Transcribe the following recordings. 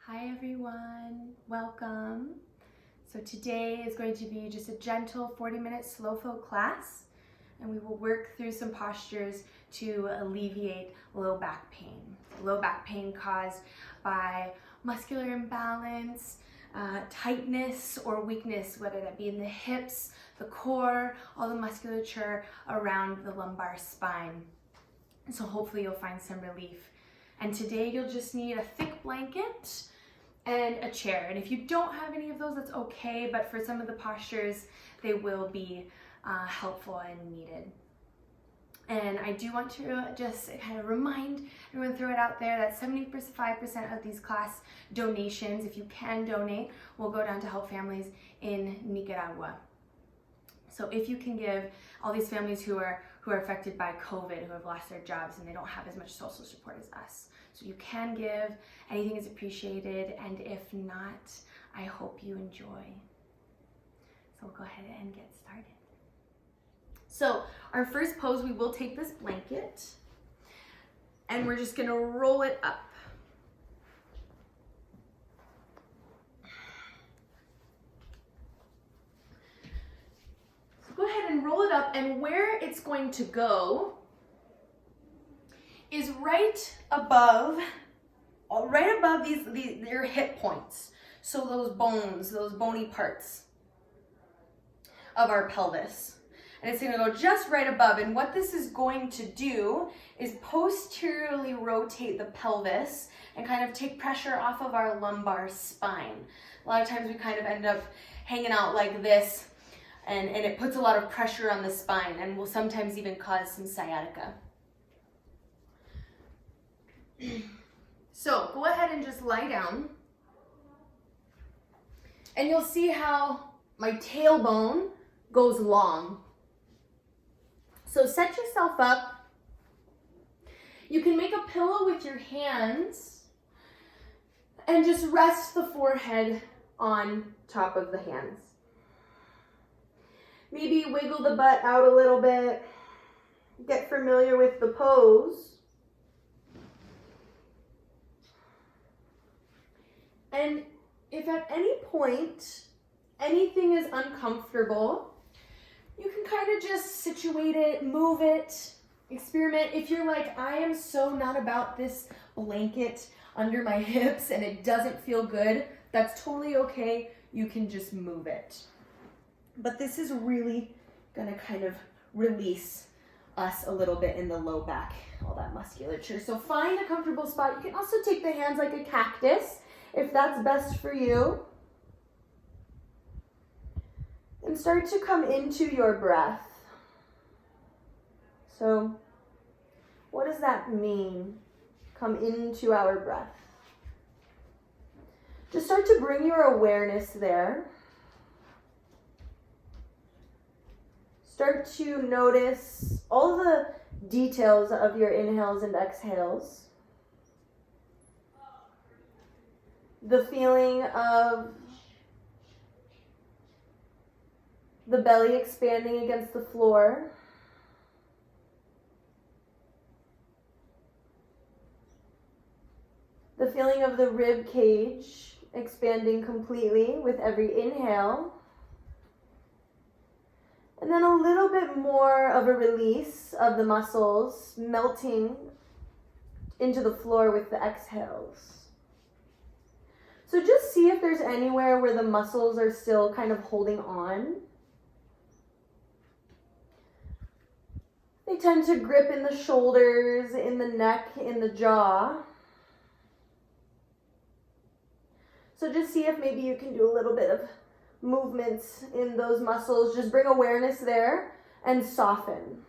Hi everyone, welcome. So today is going to be just a gentle 40-minute slow flow class, and we will work through some postures to alleviate low back pain. Low back pain caused by muscular imbalance, tightness or weakness, whether that be in the hips, the core, all the musculature around the lumbar spine. So hopefully you'll find some relief. And today you'll just need a thick blanket and a chair. And if you don't have any of those, that's okay, but for some of the postures, they will be helpful and needed. And I do want to just kind of remind everyone, throw it out there, that 75% of these class donations, if you can donate, will go down to help families in Nicaragua. So if you can give, all these families who are affected by COVID, who have lost their jobs and they don't have as much social support as us. So you can give, anything is appreciated, and if not, I hope you enjoy. So we'll go ahead and get started. So our first pose, we will take this blanket and we're just gonna roll it up. Go ahead and roll it up, and where it's going to go is right above your hip points. So those bones, those bony parts of our pelvis. And it's gonna go just right above. And what this is going to do is posteriorly rotate the pelvis and kind of take pressure off of our lumbar spine. A lot of times we kind of end up hanging out like this, and it puts a lot of pressure on the spine and will sometimes even cause some sciatica. So go ahead and just lie down, and you'll see how my tailbone goes long. So set yourself up. You can make a pillow with your hands and just rest the forehead on top of the hands. Maybe wiggle the butt out a little bit. Get familiar with the pose. And if at any point anything is uncomfortable, you can kind of just situate it, move it, experiment. If you're like, I am so not about this blanket under my hips and it doesn't feel good, that's totally okay. You can just move it. But this is really gonna kind of release us a little bit in the low back, all that musculature. So find a comfortable spot. You can also take the hands like a cactus if that's best for you. And start to come into your breath. So what does that mean? Come into our breath. Just start to bring your awareness there. Start to notice all the details of your inhales and exhales. The feeling of the belly expanding against the floor. The feeling of the rib cage expanding completely with every inhale. And then a little bit more of a release of the muscles melting into the floor with the exhales. So just see if there's anywhere where the muscles are still kind of holding on. They tend to grip in the shoulders, in the neck, in the jaw. So just see if maybe you can do a little bit of movements in those muscles. Just bring awareness there and soften.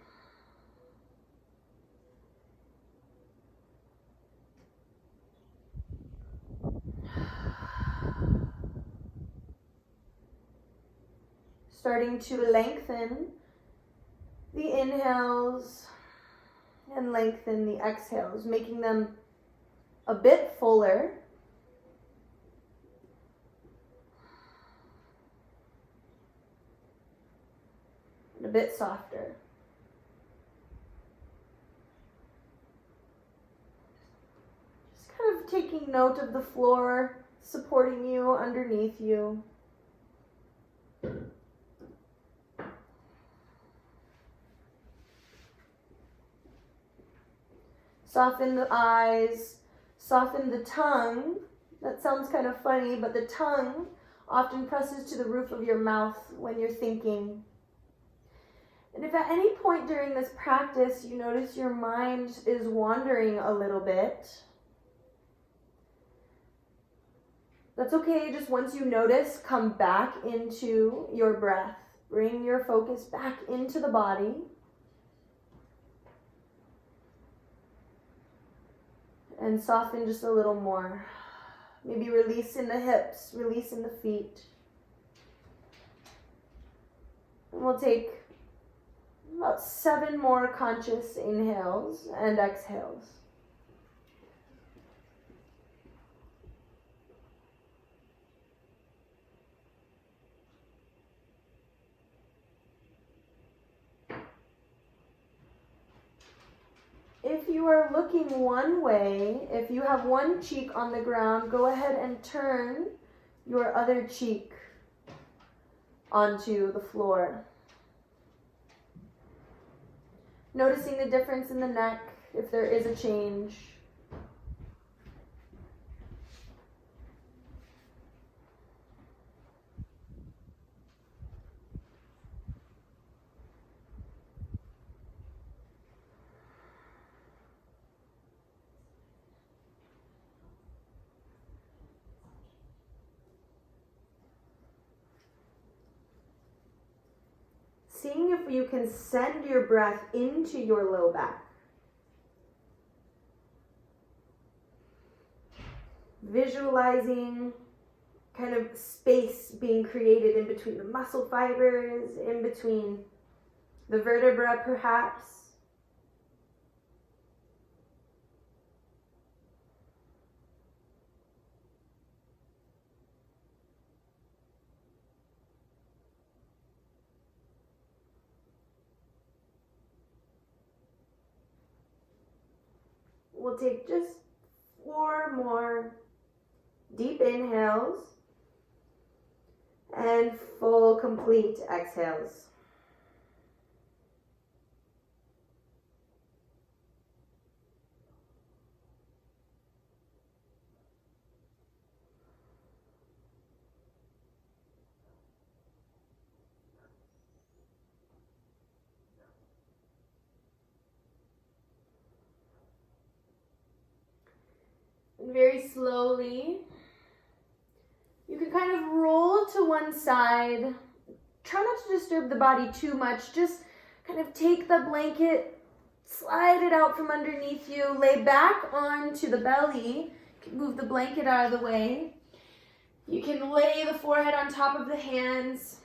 Starting to lengthen the inhales and lengthen the exhales, making them a bit fuller. A bit softer. Just kind of taking note of the floor supporting you underneath you. Soften the eyes, soften the tongue. That sounds kind of funny, but the tongue often presses to the roof of your mouth when you're thinking. And if at any point during this practice you notice your mind is wandering a little bit, that's okay. Just once you notice, come back into your breath. Bring your focus back into the body. And soften just a little more. Maybe release in the hips, release in the feet. And we'll take about 7 more conscious inhales and exhales. If you are looking one way, if you have one cheek on the ground, go ahead and turn your other cheek onto the floor. Noticing the difference in the neck, if there is a change. Seeing if you can send your breath into your low back. Visualizing kind of space being created in between the muscle fibers, in between the vertebra perhaps. We'll take just 4 more deep inhales and full, complete exhales. And very slowly, you can kind of roll to one side. Try not to disturb the body too much. Just kind of take the blanket, slide it out from underneath you, lay back onto the belly. You can move the blanket out of the way. You can lay the forehead on top of the hands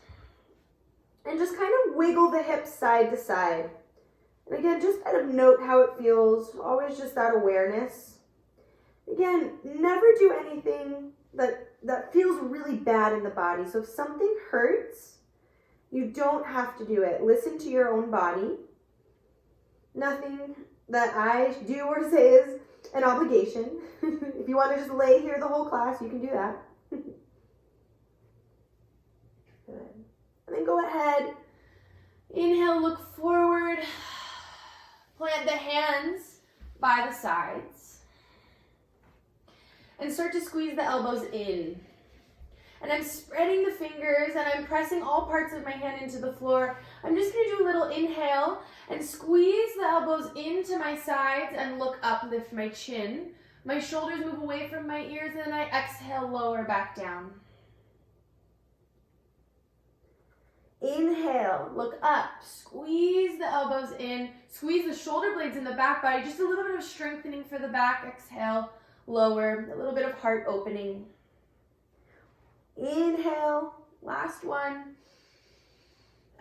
and just kind of wiggle the hips side to side. And again, just kind of note how it feels. Always just that awareness. Again, never do anything that feels really bad in the body. So if something hurts, you don't have to do it. Listen to your own body. Nothing that I do or say is an obligation. If you want to just lay here the whole class, you can do that. Good. And then go ahead. Inhale, look forward. Plant the hands by the sides. And start to squeeze the elbows in. And I'm spreading the fingers and I'm pressing all parts of my hand into the floor. I'm just going to do a little inhale and squeeze the elbows into my sides and look up, lift my chin. My shoulders move away from my ears and then I exhale, lower back down. Inhale, look up, squeeze the elbows in, squeeze the shoulder blades in the back body, just a little bit of strengthening for the back. Exhale, lower, a little bit of heart opening. Inhale, last one.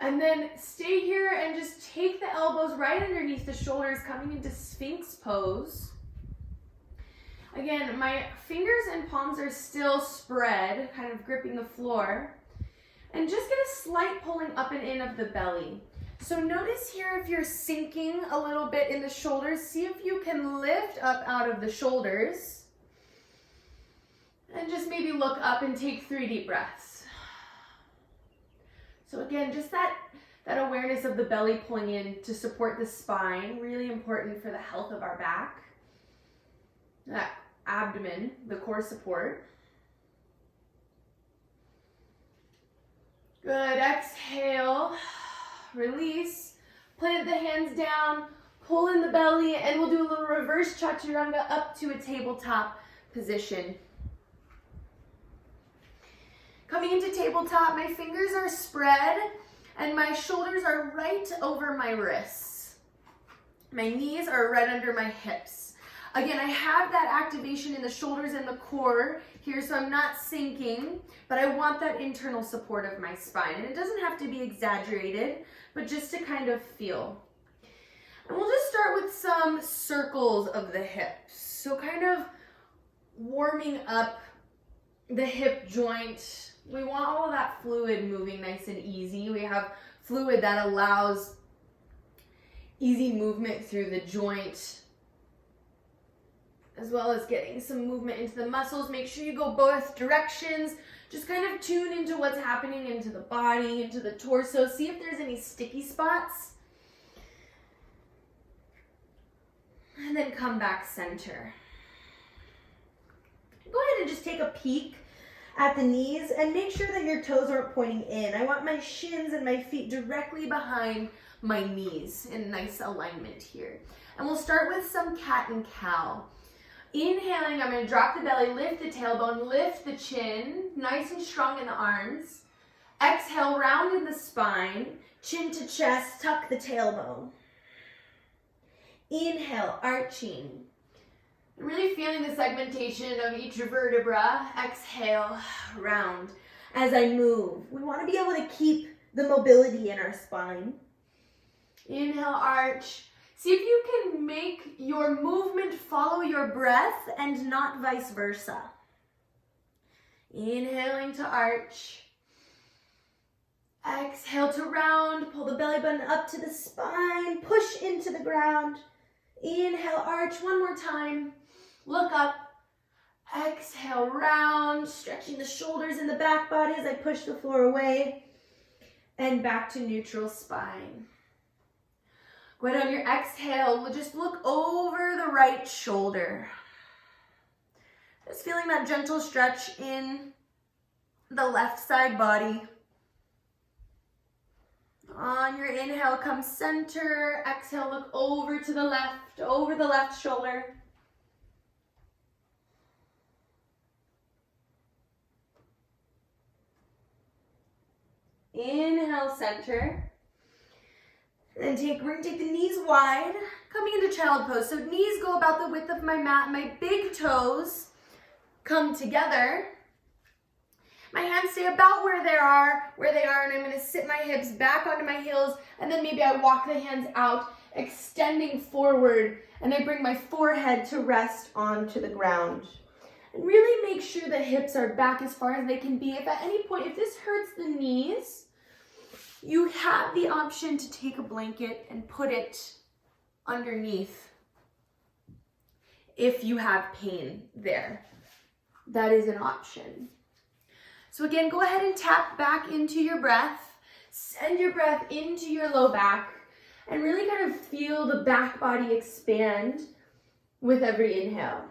And then stay here and just take the elbows right underneath the shoulders, coming into Sphinx pose. Again, my fingers and palms are still spread, kind of gripping the floor. And just get a slight pulling up and in of the belly. So notice here if you're sinking a little bit in the shoulders, see if you can lift up out of the shoulders. And just maybe look up and take 3 deep breaths. So again, just that awareness of the belly pulling in to support the spine, really important for the health of our back. That abdomen, the core support. Good, exhale, release, plant the hands down, pull in the belly, and we'll do a little reverse chaturanga up to a tabletop position. Coming into tabletop, my fingers are spread and my shoulders are right over my wrists. My knees are right under my hips. Again, I have that activation in the shoulders and the core here, so I'm not sinking, but I want that internal support of my spine. And it doesn't have to be exaggerated, but just to kind of feel. And we'll just start with some circles of the hips. So kind of warming up the hip joint. We want all of that fluid moving nice and easy. We have fluid that allows easy movement through the joint, as well as getting some movement into the muscles. Make sure you go both directions. Just kind of tune into what's happening into the body, into the torso. See if there's any sticky spots. And then come back center. Go ahead and just take a peek at the knees and make sure that your toes aren't pointing in. I want my shins and my feet directly behind my knees in nice alignment here. And we'll start with some cat and cow. Inhaling, I'm going to drop the belly, lift the tailbone, lift the chin, nice and strong in the arms. Exhale, round in the spine, chin to chest, tuck the tailbone. Inhale, arching. I'm really feeling the segmentation of each vertebra. Exhale, round. As I move, we want to be able to keep the mobility in our spine. Inhale, arch. See if you can make your movement follow your breath and not vice versa. Inhaling to arch. Exhale to round. Pull the belly button up to the spine. Push into the ground. Inhale, arch. One more time. Look up. Exhale, round. Stretching the shoulders and the back body as I push the floor away. And back to neutral spine. Go ahead on your exhale. Just look over the right shoulder. Just feeling that gentle stretch in the left side body. On your inhale, come center. Exhale, look over to the left shoulder. Inhale, center. And then we're going to take the knees wide, coming into child pose. So knees go about the width of my mat. My big toes come together. My hands stay about where they are, and I'm going to sit my hips back onto my heels, and then maybe I walk the hands out, extending forward, and I bring my forehead to rest onto the ground. And really make sure the hips are back as far as they can be. If at any point, if this hurts the knees, you have the option to take a blanket and put it underneath if you have pain there. That is an option. So again, go ahead and tap back into your breath. Send your breath into your low back and really kind of feel the back body expand with every inhale.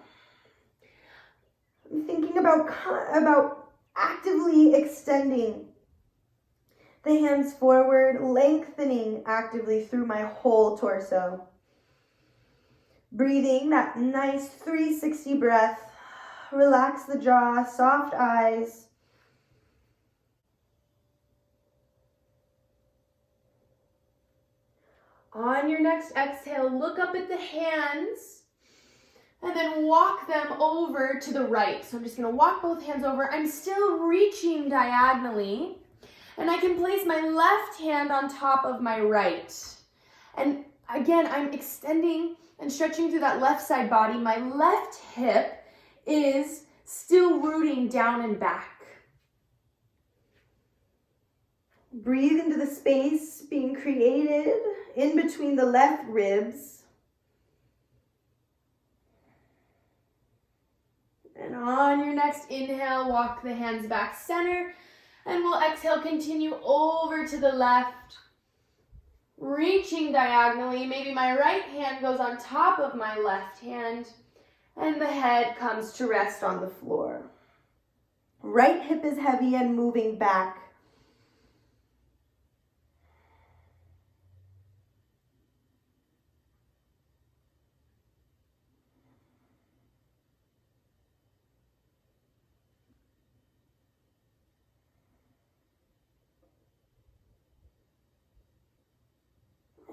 I'm thinking about actively extending the hands forward, lengthening actively through my whole torso. Breathing that nice 360 breath. Relax the jaw, soft eyes. On your next exhale, look up at the hands and then walk them over to the right. So I'm just going to walk both hands over. I'm still reaching diagonally. And I can place my left hand on top of my right. And again, I'm extending and stretching through that left side body. My left hip is still rooting down and back. Breathe into the space being created in between the left ribs. And on your next inhale, walk the hands back center. And we'll exhale, continue over to the left. Reaching diagonally. Maybe my right hand goes on top of my left hand. And the head comes to rest on the floor. Right hip is heavy and moving back.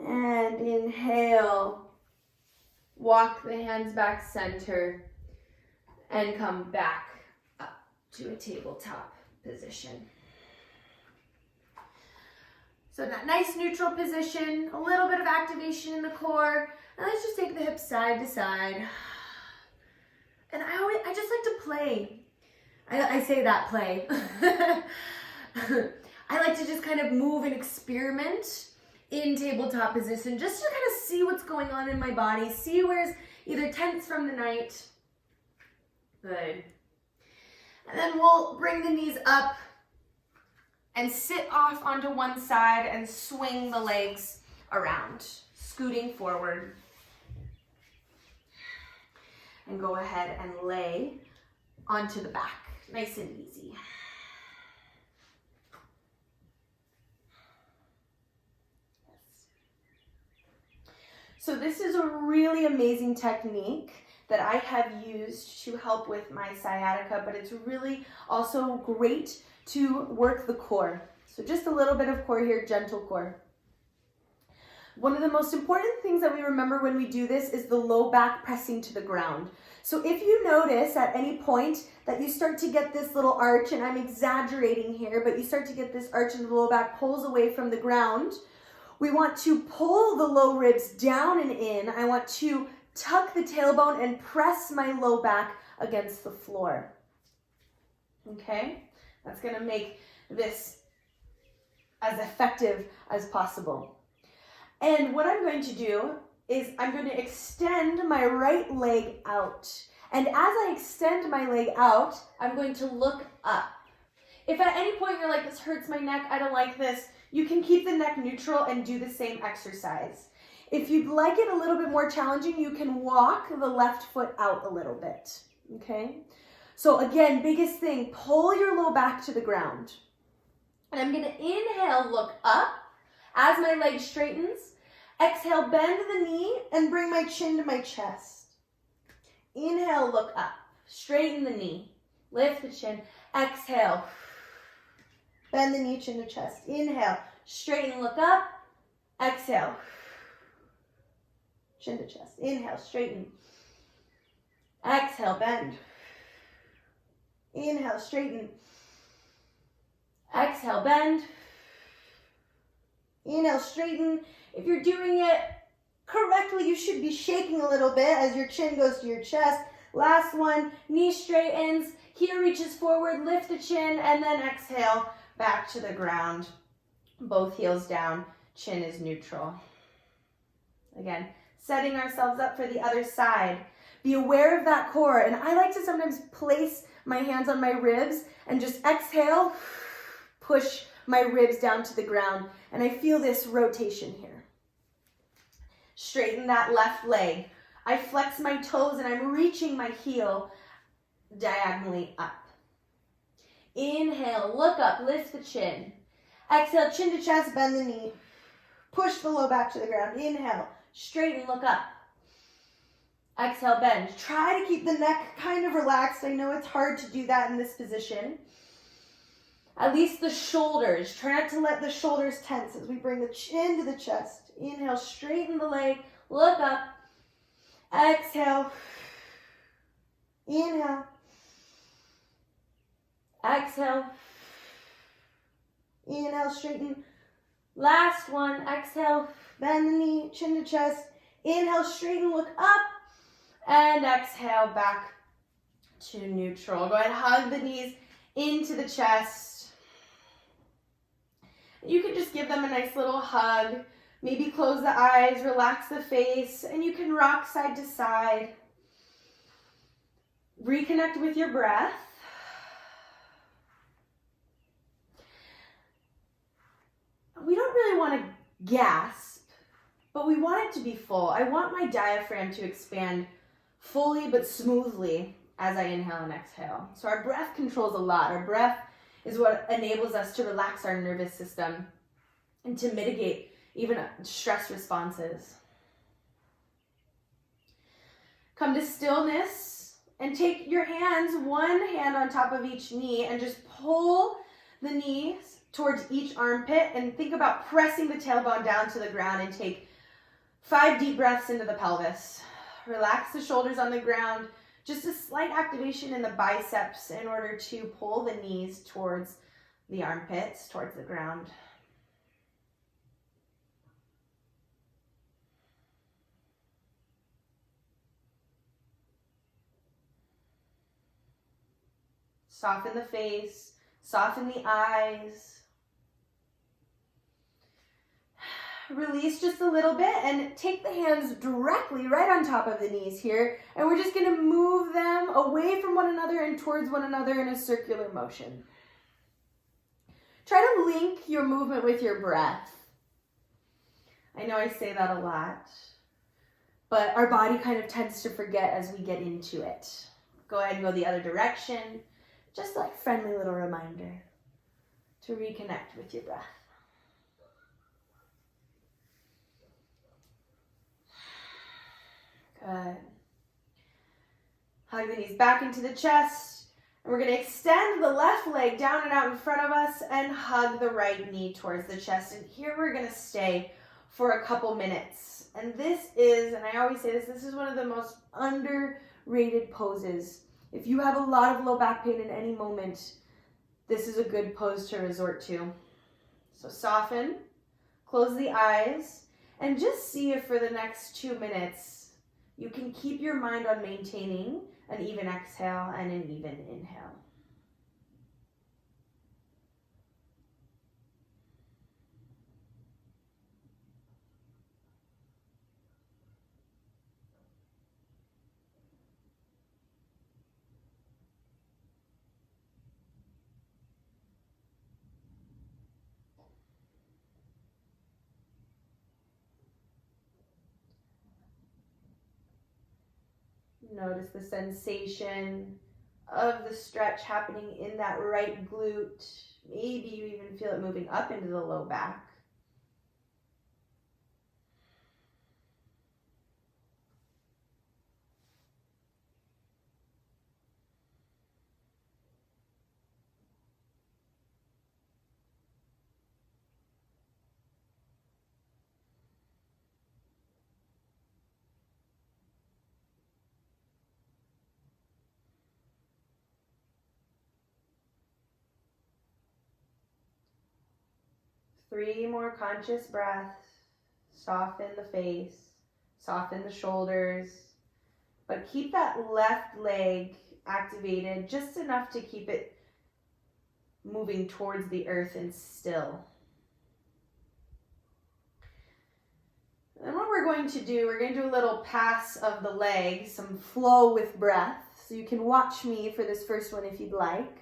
And inhale, walk the hands back center and come back up to a tabletop position. So that nice neutral position, a little bit of activation in the core, and let's just take the hips side to side. And I just like to play. I say that play. I like to just kind of move and experiment in tabletop position, just to kind of see what's going on in my body, see where's either tense from the night. Good. And then we'll bring the knees up and sit off onto one side and swing the legs around, scooting forward. And go ahead and lay onto the back, nice and easy. So this is a really amazing technique that I have used to help with my sciatica, but it's really also great to work the core. So just a little bit of core here, gentle core. One of the most important things that we remember when we do this is the low back pressing to the ground. So if you notice at any point that you start to get this little arch, and I'm exaggerating here, but you start to get this arch and the low back pulls away from the ground, we want to pull the low ribs down and in. I want to tuck the tailbone and press my low back against the floor. Okay? That's going to make this as effective as possible. And what I'm going to do is I'm going to extend my right leg out. And as I extend my leg out, I'm going to look up. If at any point you're like, this hurts my neck, I don't like this, you can keep the neck neutral and do the same exercise. If you'd like it a little bit more challenging, you can walk the left foot out a little bit, okay? So again, biggest thing, pull your low back to the ground. And I'm gonna inhale, look up as my leg straightens. Exhale, bend the knee and bring my chin to my chest. Inhale, look up, straighten the knee, lift the chin. Exhale, bend the knee, chin to chest. Inhale, straighten, look up. Exhale, chin to chest. Inhale, straighten. Exhale, bend. Inhale, straighten. Exhale, bend. Inhale, straighten. If you're doing it correctly, you should be shaking a little bit as your chin goes to your chest. Last one, knee straightens, heel reaches forward, lift the chin, and then exhale back to the ground. Both heels down, chin is neutral. Again, setting ourselves up for the other side. Be aware of that core, and I like to sometimes place my hands on my ribs and just exhale, push my ribs down to the ground, and I feel this rotation here. Straighten that left leg. I flex my toes and I'm reaching my heel diagonally up. Inhale, look up, lift the chin. Exhale, chin to chest, bend the knee. Push the low back to the ground. Inhale, straighten, look up. Exhale, bend. Try to keep the neck kind of relaxed. I know it's hard to do that in this position. At least the shoulders. Try not to let the shoulders tense as we bring the chin to the chest. Inhale, straighten the leg, look up. Exhale. Inhale. Exhale. Inhale, straighten. Last one. Exhale, bend the knee, chin to chest. Inhale, straighten, look up. And exhale, back to neutral. Go ahead, hug the knees into the chest. You can just give them a nice little hug. Maybe close the eyes, relax the face, and you can rock side to side. Reconnect with your breath. We don't really want to gasp, but we want it to be full. I want my diaphragm to expand fully but smoothly as I inhale and exhale. So our breath controls a lot. Our breath is what enables us to relax our nervous system and to mitigate even stress responses. Come to stillness and take your hands, one hand on top of each knee, and just pull the knees towards each armpit and think about pressing the tailbone down to the ground and take 5 deep breaths into the pelvis. Relax the shoulders on the ground. Just a slight activation in the biceps in order to pull the knees towards the armpits, towards the ground. Soften the face, soften the eyes. Release just a little bit and take the hands directly right on top of the knees here. And we're just going to move them away from one another and towards one another in a circular motion. Try to link your movement with your breath. I know I say that a lot, but our body kind of tends to forget as we get into it. Go ahead and go the other direction. Just like friendly little reminder to reconnect with your breath. Good. Hug the knees back into the chest. And we're going to extend the left leg down and out in front of us and hug the right knee towards the chest. And here we're going to stay for a couple minutes. And this is, and I always say this is one of the most underrated poses. If you have a lot of low back pain in any moment, this is a good pose to resort to. So soften, close the eyes, and just see if for the next 2 minutes you can keep your mind on maintaining an even exhale and an even inhale. Notice the sensation of the stretch happening in that right glute. Maybe you even feel it moving up into the low back. Three more conscious breaths. Soften the face, soften the shoulders, but keep that left leg activated just enough to keep it moving towards the earth and still. And what we're going to do, we're going to do a little pass of the leg, some flow with breath. So you can watch me for this first one if you'd like.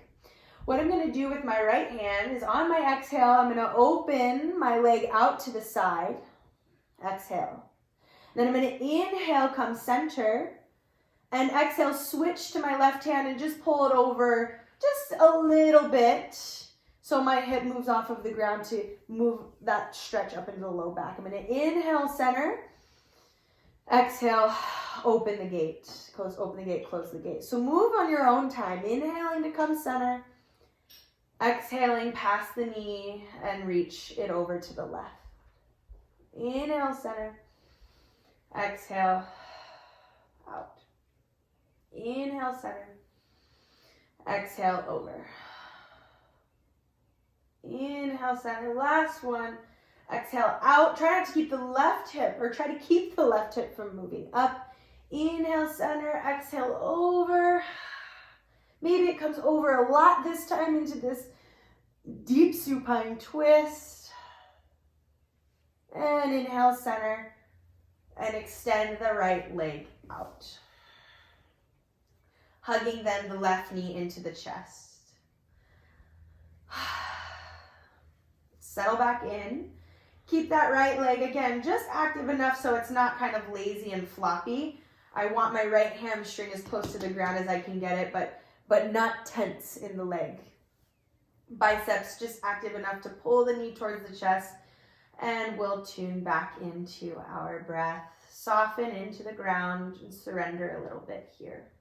What I'm going to do with my right hand is on my exhale, I'm going to open my leg out to the side. Exhale. Then I'm going to inhale, come center, and exhale, switch to my left hand and just pull it over just a little bit so my hip moves off of the ground to move that stretch up into the low back. I'm going to inhale, center, exhale, open the gate. Open the gate, close the gate. So move on your own time. Inhaling to come center. Exhaling past the knee and reach it over to the left. Inhale, center. Exhale, out. Inhale, center. Exhale, over. Inhale, center. Last one. Exhale, out. Try not to keep the left hip, or try to keep the left hip from moving up. Inhale, center. Exhale, over. Maybe it comes over a lot this time into this deep supine twist. And inhale, center, and extend the right leg out. hugging then the left knee into the chest. Settle back in. Keep that right leg, again, just active enough so it's not kind of lazy and floppy. I want my right hamstring as close to the ground as I can get it, but not tense in the leg. Biceps just active enough to pull the knee towards the chest, and we'll tune back into our breath. Soften into the ground and surrender a little bit here.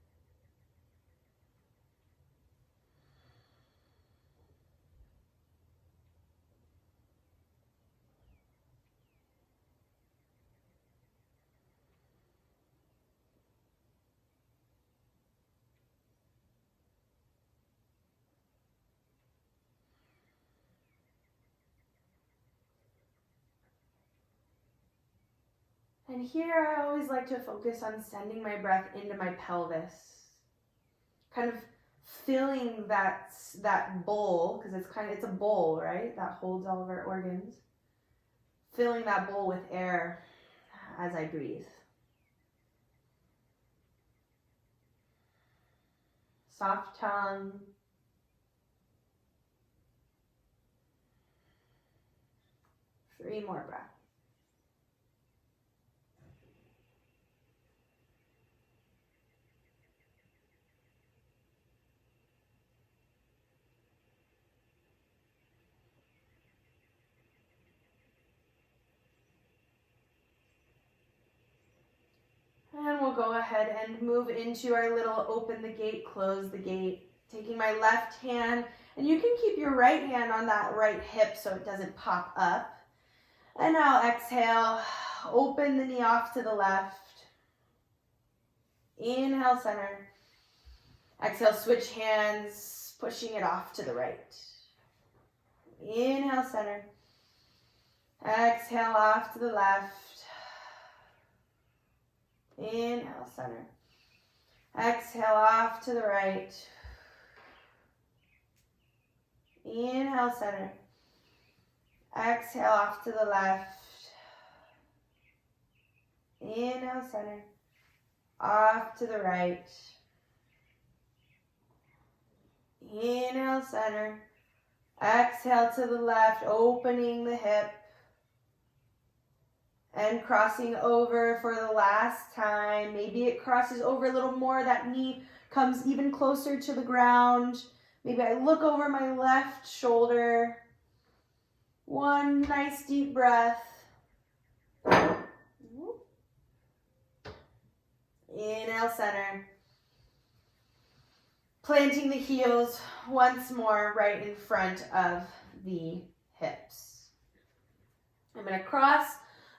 And here I always like to focus on sending my breath into my pelvis. Kind of filling that bowl, because it's a bowl, right? That holds all of our organs. Filling that bowl with air as I breathe. Soft tongue. Three more breaths. And we'll go ahead and move into our little open the gate, close the gate. Taking my left hand, and you can keep your right hand on that right hip so it doesn't pop up. And now exhale, open the knee off to the left. Inhale, center. Exhale, switch hands, pushing it off to the right. Inhale, center. Exhale, off to the left. Inhale, center. Exhale, off to the right. Inhale, center. Exhale, off to the left. Inhale, center. Off to the right. Inhale, center. Exhale to the left, opening the hip. And crossing over for the last time. Maybe it crosses over a little more. That knee comes even closer to the ground. Maybe I look over my left shoulder. One nice deep breath. Inhale, center. Planting the heels once more right in front of the hips. I'm going to cross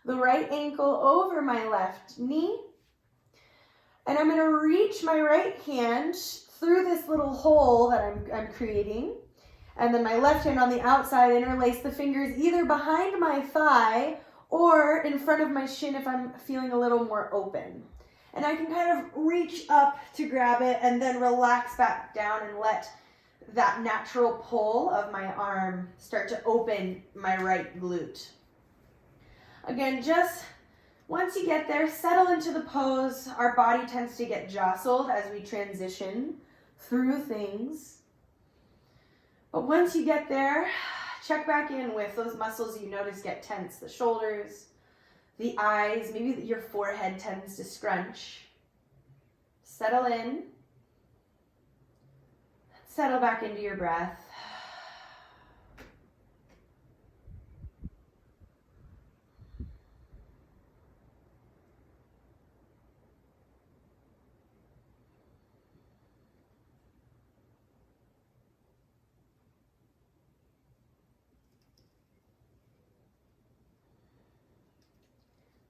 the right ankle over my left knee. And I'm going to reach my right hand through this little hole that I'm creating. And then my left hand on the outside, interlace the fingers either behind my thigh or in front of my shin if I'm feeling a little more open. And I can kind of reach up to grab it and then relax back down and let that natural pull of my arm start to open my right glute. Again, just once you get there, settle into the pose. Our body tends to get jostled as we transition through things. But once you get there, check back in with those muscles you notice get tense. The shoulders, the eyes, maybe your forehead tends to scrunch. Settle in. Settle back into your breath.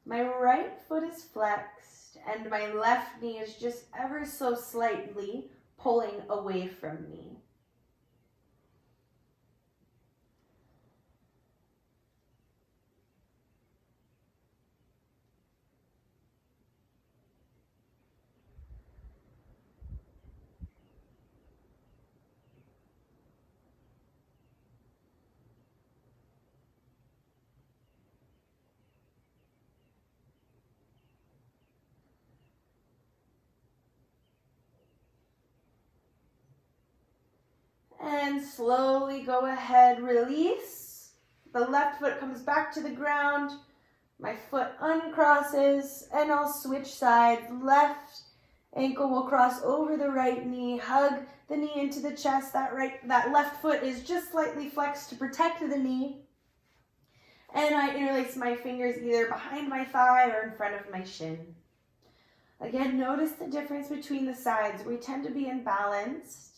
My right foot is flexed and my left knee is just ever so slightly pulling away from me. then slowly go ahead, release. The left foot comes back to the ground. My foot uncrosses, and I'll switch sides. Left ankle will cross over the right knee. Hug the knee into the chest. That left foot is just slightly flexed to protect the knee. And I interlace my fingers either behind my thigh or in front of my shin. Again, notice the difference between the sides. We tend to be imbalanced.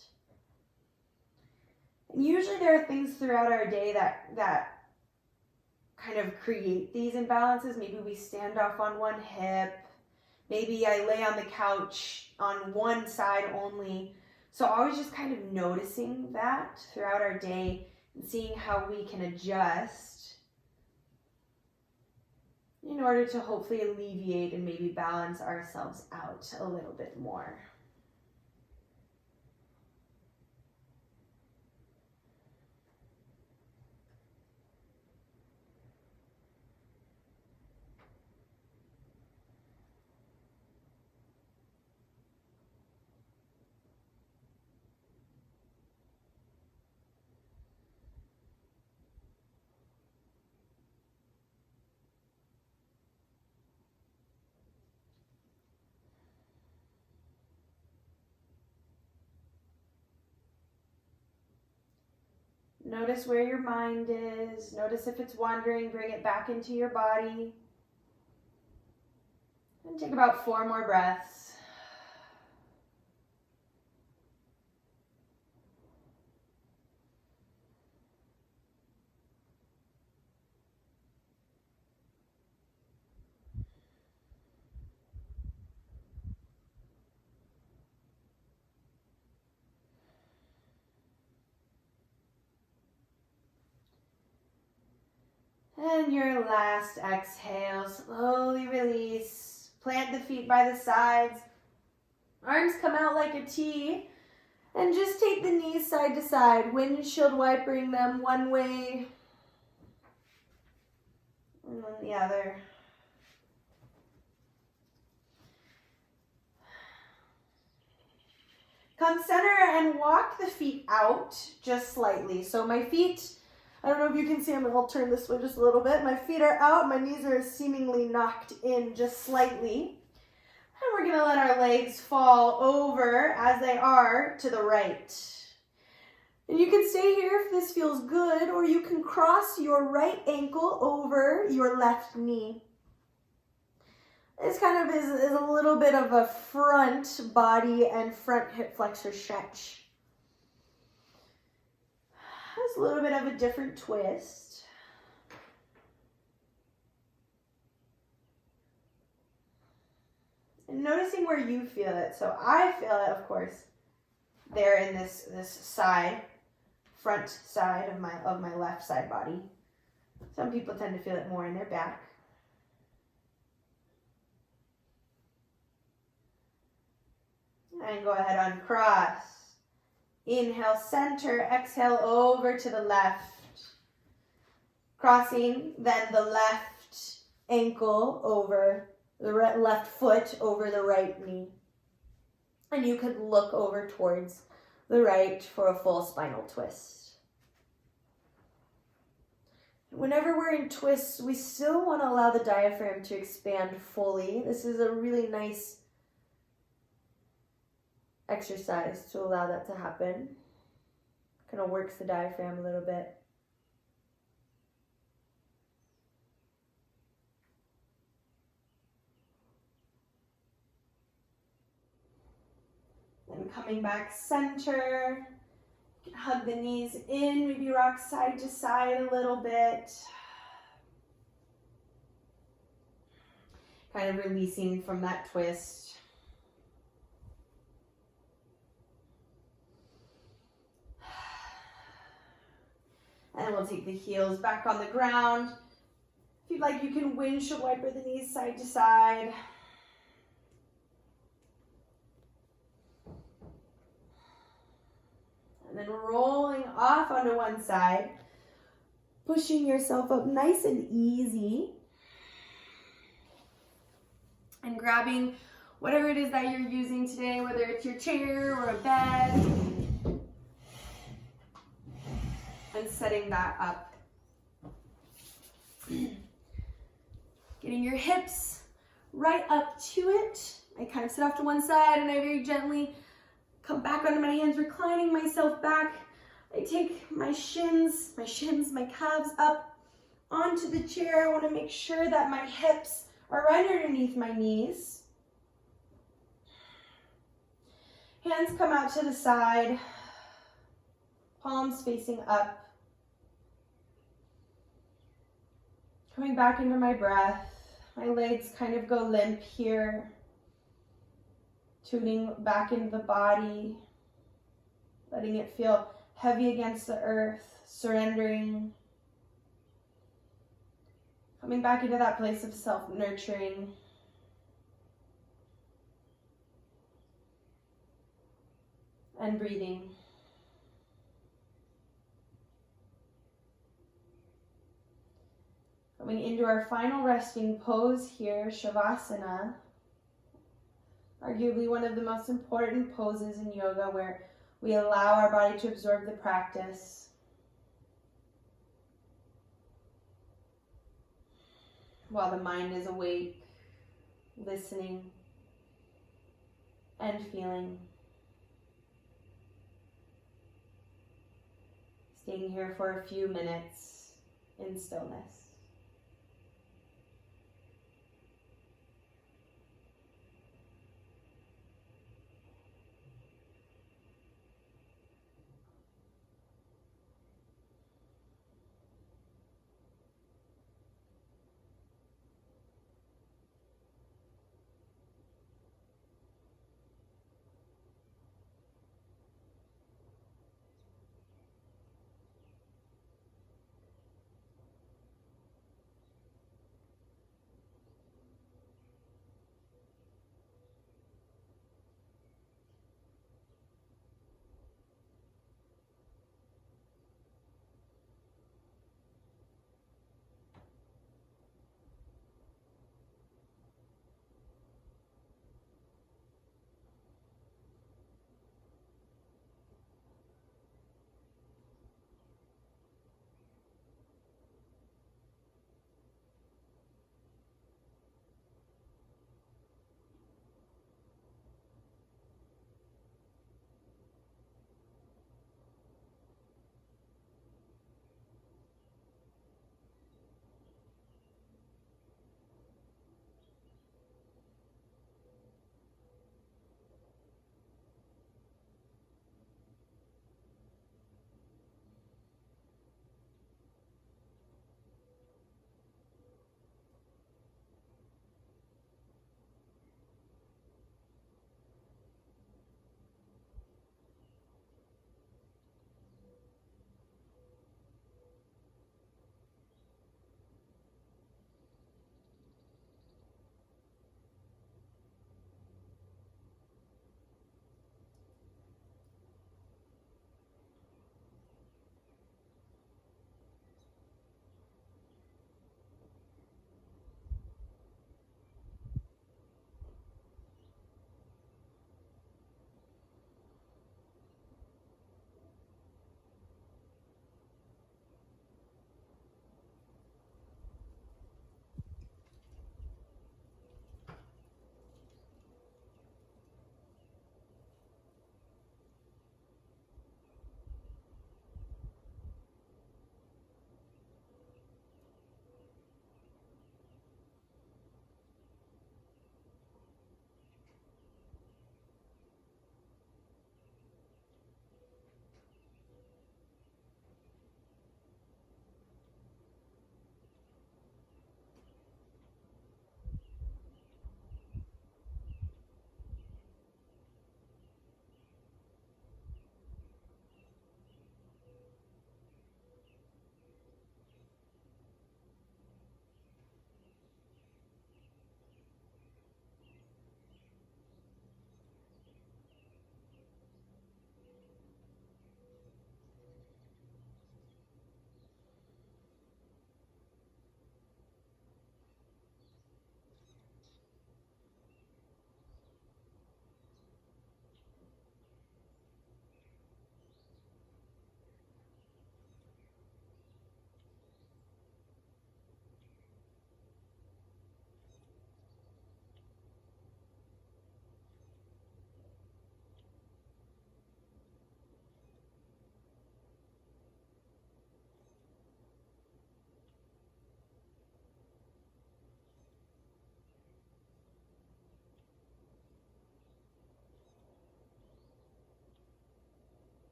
And usually there are things throughout our day that kind of create these imbalances. Maybe we stand off on one hip. Maybe I lay on the couch on one side only. So always just kind of noticing that throughout our day and seeing how we can adjust in order to hopefully alleviate and maybe balance ourselves out a little bit more. Notice where your mind is. Notice if it's wandering, bring it back into your body. And take about 4 more breaths. And your last exhale, slowly release. Plant the feet by the sides. Arms come out like a T. And just take the knees side to side, windshield wipering them one way and then the other. Come center and walk the feet out just slightly. So my feet, I don't know if you can see them, I'll turn this way just a little bit. My feet are out, my knees are seemingly knocked in just slightly. And we're gonna let our legs fall over as they are to the right. And you can stay here if this feels good, or you can cross your right ankle over your left knee. This kind of is a little bit of a front body and front hip flexor stretch. It's a little bit of a different twist. And noticing where you feel it. So I feel it, of course, there in this side, front side of my left side body. Some people tend to feel it more in their back. And go ahead, uncross. Inhale, center, exhale over to the left. Crossing, then the left ankle over, the left foot over the right knee. And you could look over towards the right for a full spinal twist. Whenever we're in twists, we still want to allow the diaphragm to expand fully. This is a really nice exercise to allow that to happen. Kind of works the diaphragm a little bit. Then coming back center, hug the knees in, maybe rock side to side a little bit. Kind of releasing from that twist. And we'll take the heels back on the ground. If you'd like, you can windshield wiper the knees side to side. And then rolling off onto one side, pushing yourself up nice and easy. And grabbing whatever it is that you're using today, whether it's your chair or a bed. setting that up. Getting your hips right up to it. I kind of sit off to one side and I very gently come back onto my hands, reclining myself back. I take my shins, my calves up onto the chair. I want to make sure that my hips are right underneath my knees. Hands come out to the side, palms facing up. Coming back into my breath. My legs kind of go limp here. Tuning back into the body. Letting it feel heavy against the earth. Surrendering. Coming back into that place of self-nurturing. And breathing. Coming into our final resting pose here, Shavasana. Arguably one of the most important poses in yoga where we allow our body to absorb the practice. While the mind is awake, listening, and feeling. Staying here for a few minutes in stillness.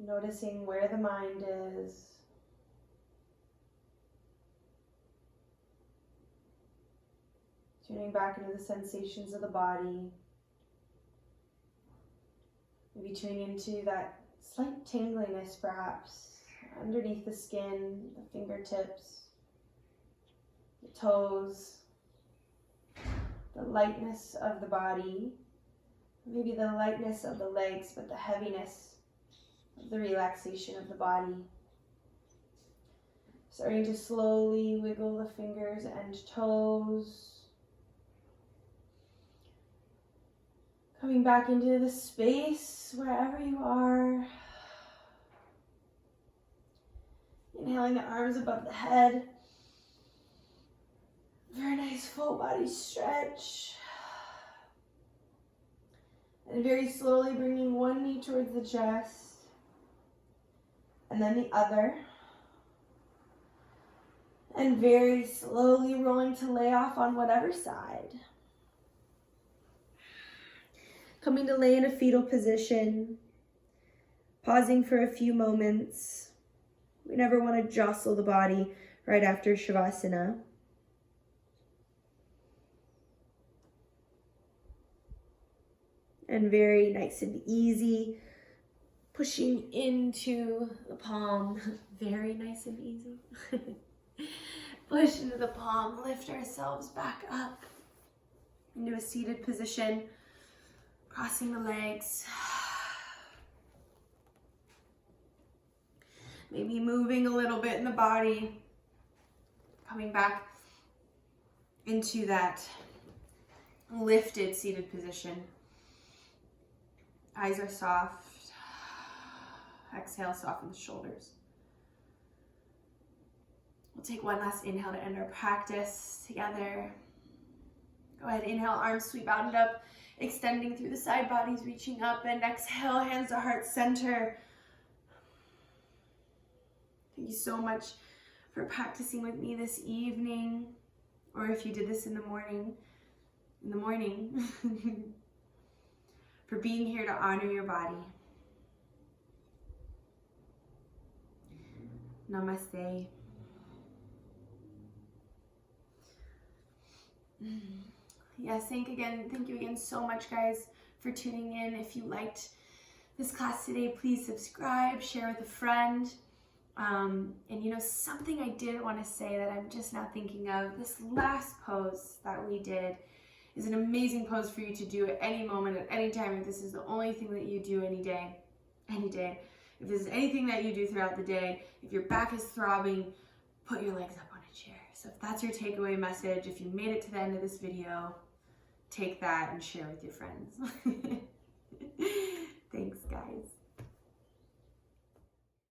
Noticing where the mind is. Tuning back into the sensations of the body. Maybe tuning into that slight tingliness perhaps underneath the skin, the fingertips, the toes, the lightness of the body, maybe the lightness of the legs, but the heaviness of the relaxation of the body. Starting to slowly wiggle the fingers and toes. Coming back into the space wherever you are. Inhaling the arms above the head. Very nice full body stretch. And very slowly bringing one knee towards the chest. And then the other. And very slowly rolling to lay off on whatever side. Coming to lay in a fetal position. Pausing for a few moments. We never want to jostle the body right after Shavasana. And very nice and easy. Pushing into the palm. Very nice and easy. Push into the palm. Lift ourselves back up into a seated position. Crossing the legs. Maybe moving a little bit in the body. Coming back into that lifted seated position. Eyes are soft. Exhale, soften the shoulders. We'll take one last inhale to end our practice together. Go ahead, inhale, arms sweep out and up. Extending through the side bodies, reaching up, and exhale, hands to heart center. Thank you so much for practicing with me this evening, or if you did this in the morning, for being here to honor your body. Namaste. Yes, thank you again so much, guys, for tuning in. If you liked this class today, please subscribe, share with a friend. And something I did want to say that I'm just now thinking of, this last pose that we did is an amazing pose for you to do at any moment, at any time. If this is the only thing that you do any day, if this is anything that you do throughout the day, if your back is throbbing, put your legs up on a chair. So if that's your takeaway message, if you made it to the end of this video, take that and share with your friends. Thanks, guys.